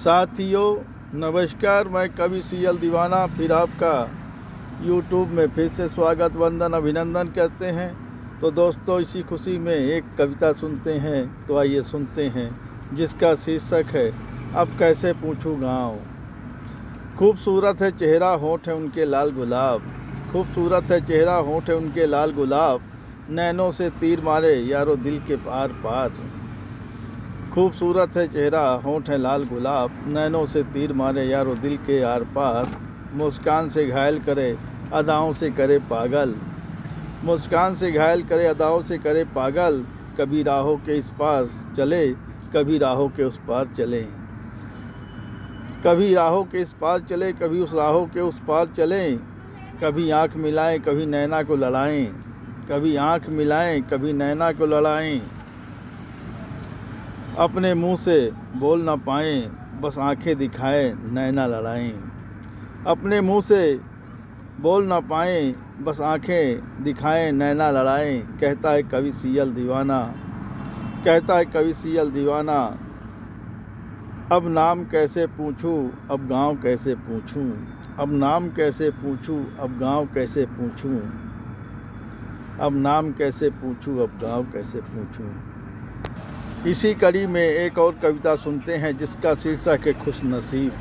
साथियों नमस्कार, मैं कवि सीएल दीवाना फिर आपका यूट्यूब में फिर से स्वागत वंदन अभिनंदन करते हैं। तो दोस्तों, इसी खुशी में एक कविता सुनते हैं। तो आइए सुनते हैं, जिसका शीर्षक है अब कैसे पूछूं गाँव। खूबसूरत है चेहरा, होंठ है उनके लाल गुलाब। खूबसूरत है चेहरा, होंठ है उनके लाल गुलाब। नैनों से तीर मारे यारो दिल के पार पार। खूबसूरत है चेहरा, होंठ है लाल गुलाब। नैनों से तीर मारे यारो दिल के आर पार। मुस्कान से घायल करे, अदाओं से करे पागल। मुस्कान से घायल करे, अदाओं से करे पागल। कभी राहों के इस पार चले, कभी राहों के उस पार चले। कभी राहों के इस पार चले, कभी उस राहों के उस पार चले। कभी आँख मिलाएं, कभी नैना को लड़ाएं। कभी आँख मिलाएं, कभी नैना को लड़ाएं। अपने मुंह से बोल ना पाएं, बस आंखें दिखाएं नैना लड़ाएं। अपने मुंह से बोल ना पाएं, बस आंखें दिखाएं नैना लड़ाएं। कहता है कवि सीएल दीवाना, कहता है कवि सीएल दीवाना। अब नाम कैसे पूछूं, अब गांव कैसे पूछूं। अब नाम कैसे पूछूं, अब गांव कैसे पूछूं। अब नाम कैसे पूछूं, अब गांव कैसे पूछूं। इसी कड़ी में एक और कविता सुनते हैं, जिसका शीर्षक है खुशनसीब।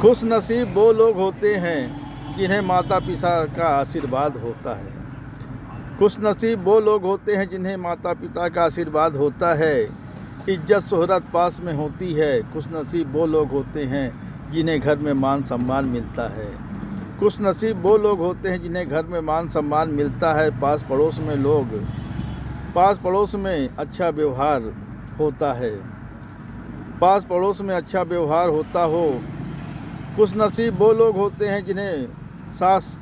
खुशनसीब वो लोग होते हैं जिन्हें माता पिता का आशीर्वाद होता है। खुशनसीब वो लोग होते हैं जिन्हें माता पिता का आशीर्वाद होता है। इज्जत शोहरत पास में होती है। खुशनसीब वो लोग होते हैं जिन्हें घर में मान सम्मान मिलता है। खुशनसीब वो लोग होते हैं जिन्हें घर में मान सम्मान मिलता है। पास पड़ोस में अच्छा व्यवहार होता है। पास पड़ोस में अच्छा व्यवहार होता हो। खुशनसीब वो लोग होते हैं जिन्हें सास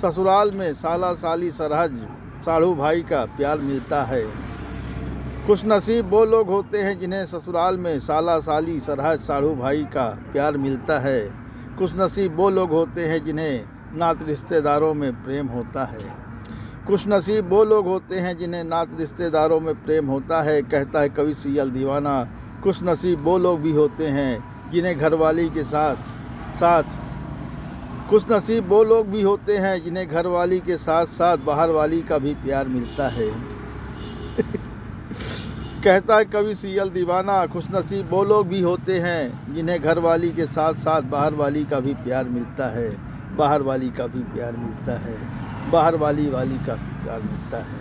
ससुराल में साला साली सरहज साढ़ू भाई का प्यार मिलता है। खुशनसीब वो लोग होते हैं जिन्हें ससुराल में साला साली सरहज साढ़ू भाई का प्यार मिलता है। खुशनसीब वो लोग होते हैं जिन्हें नात रिश्तेदारों में प्रेम होता है। खुशनसीब वो लोग होते हैं जिन्हें नात रिश्तेदारों में प्रेम होता है। कहता है कवि सीएल दीवाना, खुशनसीब वो लोग भी होते हैं जिन्हें घरवाली के साथ खुशनसीब वो लोग भी होते हैं जिन्हें घरवाली के साथ साथ बाहर वाली का भी प्यार मिलता है। कहता है कवि सीएल दीवाना, खुशनसीब वो लोग भी होते हैं जिन्हें घरवाली के साथ साथ बाहर वाली का भी प्यार मिलता है। बाहर वाली का भी प्यार मिलता है। बाहर वाली का प्यार मिलता है।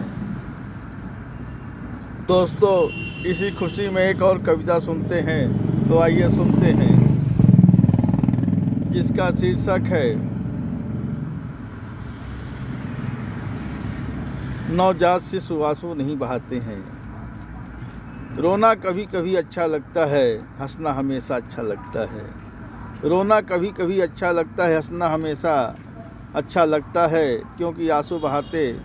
दोस्तों, इसी खुशी में एक और कविता सुनते हैं। तो आइए सुनते हैं, जिसका शीर्षक है नवजात शिशु आंसू नहीं बहाते हैं। रोना कभी कभी अच्छा लगता है, हंसना हमेशा अच्छा लगता है। रोना कभी कभी अच्छा लगता है, हंसना हमेशा अच्छा लगता है। क्योंकि आंसू बहाते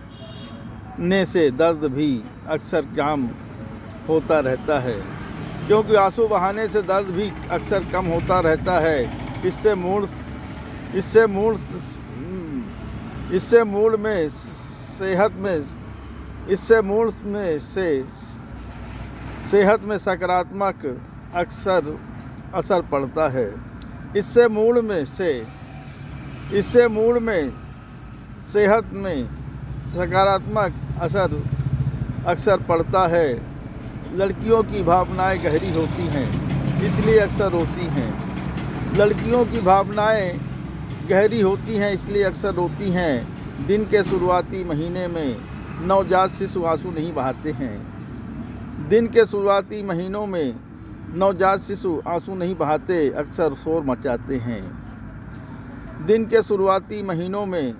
ने से दर्द भी अक्सर कम होता रहता है। क्योंकि आंसू बहाने से दर्द भी अक्सर कम होता रहता है। इससे सेहत में सकारात्मक अक्सर असर पड़ता है। इससे मूड में सेहत में सकारात्मक असर अक्सर पड़ता है। लड़कियों की भावनाएं गहरी होती हैं, इसलिए अक्सर रोती हैं। लड़कियों की भावनाएं गहरी होती हैं, इसलिए अक्सर रोती हैं। दिन के शुरुआती महीने में नवजात शिशु आंसू नहीं बहाते हैं। दिन के शुरुआती महीनों में नवजात शिशु आंसू नहीं बहाते, अक्सर शोर मचाते हैं। दिन के शुरुआती महीनों में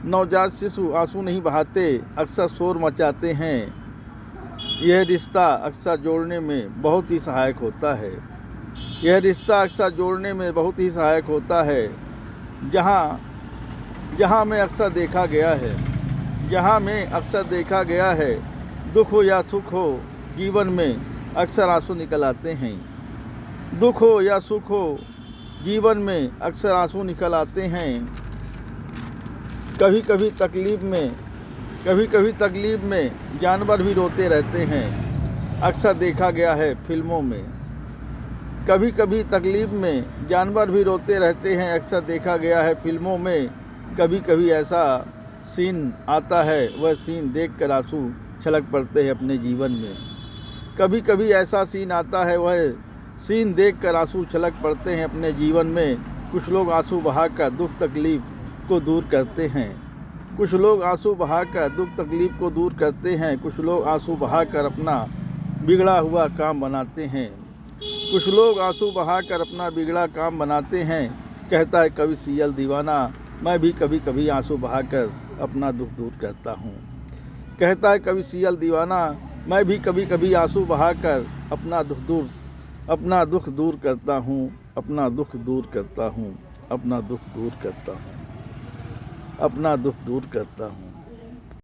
नवजात शिशु आंसू नहीं बहाते, अक्सर शोर मचाते हैं। यह रिश्ता अक्सर जोड़ने में बहुत ही सहायक होता है। यह रिश्ता अक्सर जोड़ने में बहुत ही सहायक होता है। जहाँ में अक्सर देखा गया है, दुख हो या सुख हो, जीवन में अक्सर आंसू निकल आते हैं। दुख हो या सुख हो, जीवन में अक्सर आंसू निकल आते हैं। कभी कभी तकलीफ में जानवर भी रोते रहते हैं। अक्सर देखा गया है फिल्मों में। कभी कभी तकलीफ़ में जानवर भी रोते रहते हैं, अक्सर देखा गया है फिल्मों में। कभी कभी ऐसा सीन आता है, वह सीन देखकर आंसू छलक पड़ते हैं अपने जीवन में। कभी कभी ऐसा सीन आता है, वह सीन देखकर आंसू छलक पड़ते हैं अपने जीवन में। कुछ लोग आंसू बहाकर दुख तकलीफ़ को दूर करते हैं। कुछ लोग आंसू बहाकर दुख तकलीफ़ को दूर करते हैं। कुछ लोग आंसू बहाकर अपना बिगड़ा हुआ काम बनाते हैं। कुछ लोग आंसू बहाकर अपना बिगड़ा काम बनाते हैं। कहता है कवि सियल दीवाना, मैं भी कभी कभी आंसू बहाकर अपना दुख दूर करता हूँ। कहता है कवि सियल दीवाना, मैं भी कभी कभी आंसू बहाकर अपना दुख दूर करता हूँ, अपना दुख दूर करता हूँ, अपना दुख दूर करता हूँ, अपना दुख दूर करता हूँ।